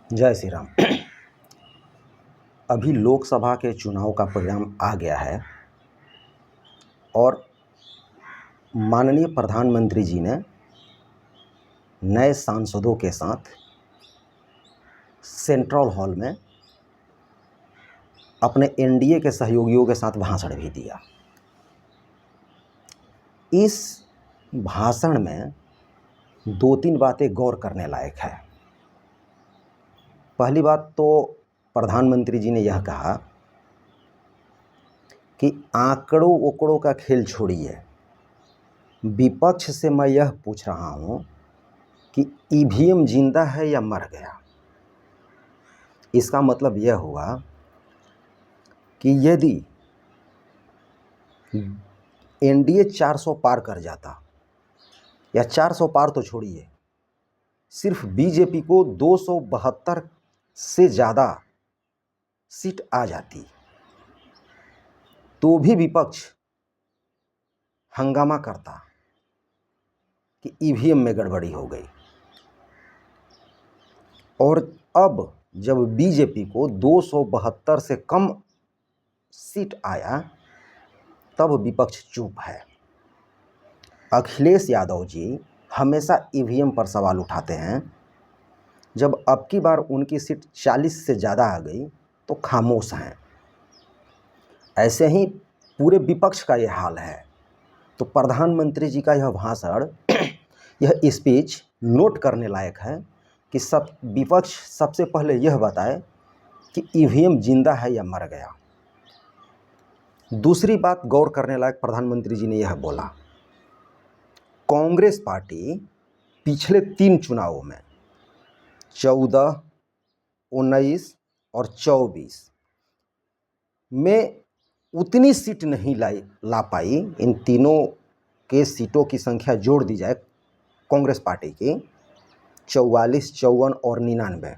जय श्री राम। अभी लोकसभा के चुनाव का परिणाम आ गया है और माननीय प्रधानमंत्री जी ने नए सांसदों के साथ सेंट्रल हॉल में अपने एनडीए के सहयोगियों के साथ भाषण भी दिया। इस भाषण में दो तीन बातें गौर करने लायक है। पहली बात तो प्रधानमंत्री जी ने यह कहा कि आंकड़ों ओकड़ों का खेल छोड़िए, विपक्ष से मैं यह पूछ रहा हूं कि ईवीएम जिंदा है या मर गया। इसका मतलब यह हुआ कि यदि एनडीए 400 पार कर जाता, या 400 पार तो छोड़िए, सिर्फ बीजेपी को 272 से ज़्यादा सीट आ जाती, तो भी विपक्ष हंगामा करता कि ईवीएम में गड़बड़ी हो गई। और अब जब बीजेपी को 272 से कम सीट आया, तब विपक्ष चुप है। अखिलेश यादव जी हमेशा ईवीएम पर सवाल उठाते हैं। जब अब की बार उनकी सीट 40 से ज़्यादा आ गई तो खामोश हैं। ऐसे ही पूरे विपक्ष का यह हाल है। तो प्रधानमंत्री जी का यह भाषण, यह स्पीच नोट करने लायक है कि विपक्ष सबसे पहले यह बताए कि ईवीएम जिंदा है या मर गया। दूसरी बात गौर करने लायक प्रधानमंत्री जी ने यह बोला, कांग्रेस पार्टी पिछले 3 चुनावों में 14, 19 और 24 में उतनी सीट नहीं ला पाई। इन तीनों के सीटों की संख्या जोड़ दी जाए कांग्रेस पार्टी की 44, 54 और 99,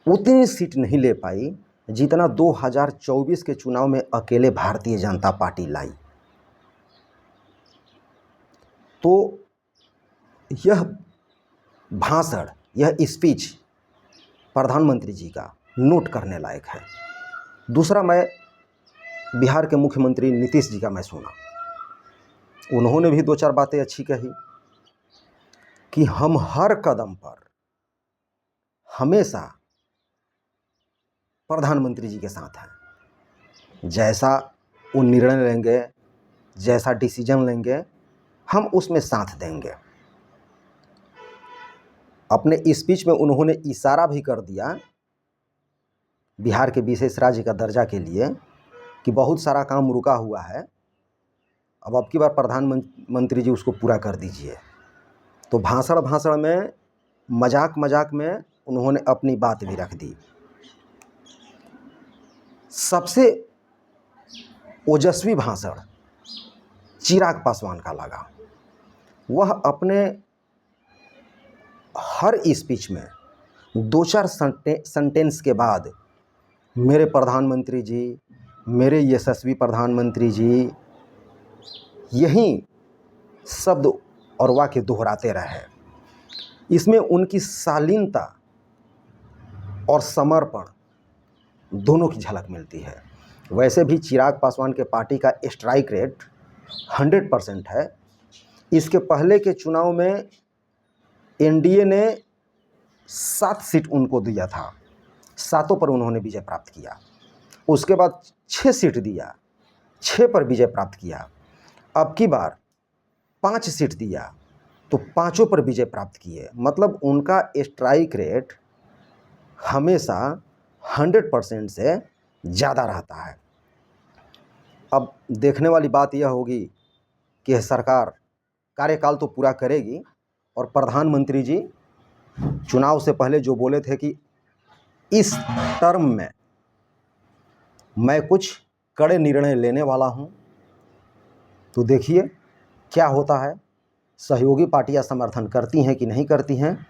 उतनी सीट नहीं ले पाई जितना 2024 के चुनाव में अकेले भारतीय जनता पार्टी लाई। तो यह भाषण, यह स्पीच प्रधानमंत्री जी का नोट करने लायक है। दूसरा, मैं बिहार के मुख्यमंत्री नीतीश जी का मैं सुना, उन्होंने भी 2-4 बातें अच्छी कही कि हम हर कदम पर हमेशा प्रधानमंत्री जी के साथ हैं। जैसा वो निर्णय लेंगे, जैसा डिसीजन लेंगे, हम उसमें साथ देंगे। अपने स्पीच में उन्होंने इशारा भी कर दिया बिहार के विशेष राज्य का दर्जा के लिए कि बहुत सारा काम रुका हुआ है, अब की बार प्रधानमंत्री जी उसको पूरा कर दीजिए। तो भाषण में मजाक में उन्होंने अपनी बात भी रख दी। सबसे ओजस्वी भाषण चिराग पासवान का लगा। वह अपने हर स्पीच में 2-4 सेंटेंस के बाद मेरे प्रधानमंत्री जी, मेरे यशस्वी प्रधानमंत्री जी, यही शब्द और वाक्य दोहराते रहे। इसमें उनकी शालीनता और समर्पण दोनों की झलक मिलती है। वैसे भी चिराग पासवान के पार्टी का स्ट्राइक रेट 100% है। इसके पहले के चुनाव में एनडीए ने 7 सीट उनको दिया था, 7 पर उन्होंने विजय प्राप्त किया। उसके बाद 6 सीट दिया, 6 पर विजय प्राप्त किया। अब की बार 5 सीट दिया तो 5 पर विजय प्राप्त किए। मतलब उनका स्ट्राइक रेट हमेशा 100% से ज़्यादा रहता है। अब देखने वाली बात यह होगी कि यह सरकार कार्यकाल तो पूरा करेगी, और प्रधानमंत्री जी चुनाव से पहले जो बोले थे कि इस टर्म में मैं कुछ कड़े निर्णय लेने वाला हूं, तो देखिए क्या होता है। सहयोगी पार्टियां समर्थन करती हैं कि नहीं करती हैं,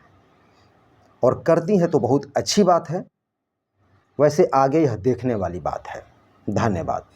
और करती हैं तो बहुत अच्छी बात है। वैसे आगे यह देखने वाली बात है। धन्यवाद।